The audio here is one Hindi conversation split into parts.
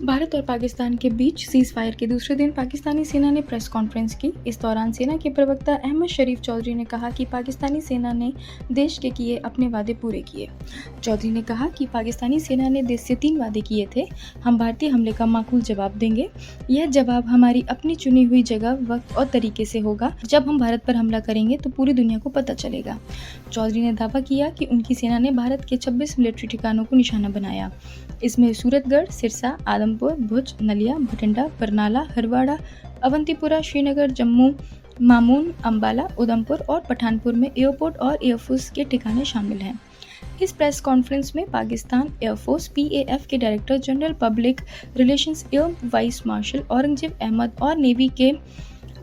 भारत और पाकिस्तान के बीच सीज़ फायर के दूसरे दिन पाकिस्तानी सेना ने प्रेस कॉन्फ्रेंस की। इस दौरान सेना के प्रवक्ता अहमद शरीफ चौधरी ने कहा कि पाकिस्तानी सेना ने देश के किए अपने वादे पूरे किए। चौधरी ने कहा कि पाकिस्तानी सेना ने देश से 3 वादे किए थे। हम भारतीय हमले का माकूल जवाब देंगे। यह जवाब हमारी अपनी चुनी हुई जगह, वक्त और तरीके से होगा। जब हम भारत पर हमला करेंगे तो पूरी दुनिया को पता चलेगा। चौधरी ने दावा किया कि उनकी सेना ने भारत के 26 मिलिट्री ठिकानों को निशाना बनाया। इसमें सूरतगढ़, सिरसा, आदमपुर, भुज, नलिया, भटिंडा, बरनाला, हरवाड़ा, अवंतीपुरा, श्रीनगर, जम्मू, मामून, अम्बाला, उधमपुर और पठानपुर में एयरपोर्ट और एयरफोर्स के ठिकाने शामिल हैं। इस प्रेस कॉन्फ्रेंस में पाकिस्तान एयरफोर्स (PAF) के director general public relations air vice marshal Aurangzeb Ahmed और नेवी के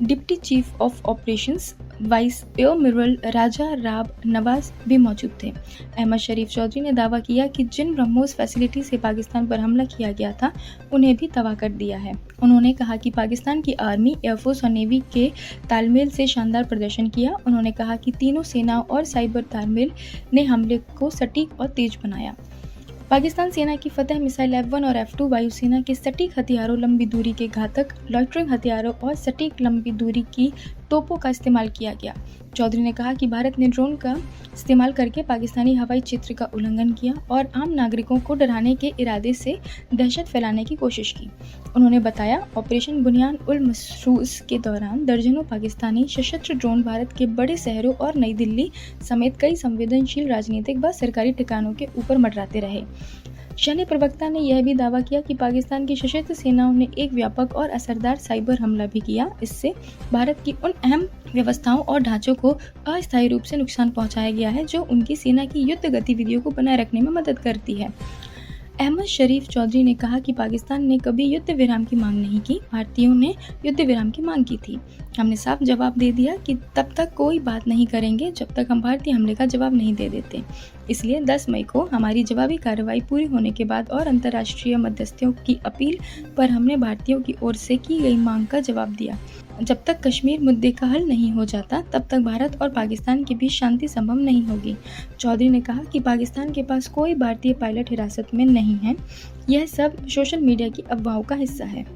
deputy chief of operations vice admiral Raja Rab Nawaz भी मौजूद थे। अहमद शरीफ चौधरी ने दावा किया कि जिन ब्रह्मोस फैसिलिटी से पाकिस्तान पर हमला किया गया था उन्हें भी तबाह कर दिया है। उन्होंने कहा कि पाकिस्तान की आर्मी, एयरफोर्स और नेवी के तालमेल से शानदार प्रदर्शन किया। उन्होंने कहा कि तीनों सेनाओं और साइबर तालमेल ने हमले को सटीक और तेज बनाया। पाकिस्तान सेना की फतह मिसाइल F1 और F2 वायुसेना के सटीक हथियारों, लंबी दूरी के घातक लॉइटरिंग हथियारों और सटीक लंबी दूरी की तोपों का इस्तेमाल किया गया। चौधरी ने कहा कि भारत ने ड्रोन का इस्तेमाल करके पाकिस्तानी हवाई क्षेत्र का उल्लंघन किया और आम नागरिकों को डराने के इरादे से दहशत फैलाने की कोशिश की। उन्होंने बताया, ऑपरेशन बुनियान उल मसरूस के दौरान दर्जनों पाकिस्तानी सशस्त्र ड्रोन भारत के बड़े शहरों और नई दिल्ली समेत कई संवेदनशील राजनीतिक व सरकारी ठिकानों के ऊपर मंडराते रहे। सैन्य प्रवक्ता ने यह भी दावा किया कि पाकिस्तान की सशस्त्र सेनाओं ने एक व्यापक और असरदार साइबर हमला भी किया। इससे भारत की उन अहम व्यवस्थाओं और ढांचों को अस्थायी रूप से नुकसान पहुंचाया गया है जो उनकी सेना की युद्ध गतिविधियों को बनाए रखने में मदद करती है। अहमद शरीफ चौधरी ने कहा कि पाकिस्तान ने कभी युद्ध विराम की मांग नहीं की, भारतीयों ने युद्ध विराम की मांग की थी। हमने साफ जवाब दे दिया कि तब तक कोई बात नहीं करेंगे जब तक हम भारतीय हमले का जवाब नहीं दे देते। इसलिए 10 मई को हमारी जवाबी कार्रवाई पूरी होने के बाद और अंतर्राष्ट्रीय मध्यस्थों की अपील पर हमने भारतीयों की ओर से की गई मांग का जवाब दिया। जब तक कश्मीर मुद्दे का हल नहीं हो जाता तब तक भारत और पाकिस्तान के बीच शांति संभव नहीं होगी। चौधरी ने कहा कि पाकिस्तान के पास कोई भारतीय पायलट हिरासत में नहीं है। यह सब सोशल मीडिया की अफवाहों का हिस्सा है।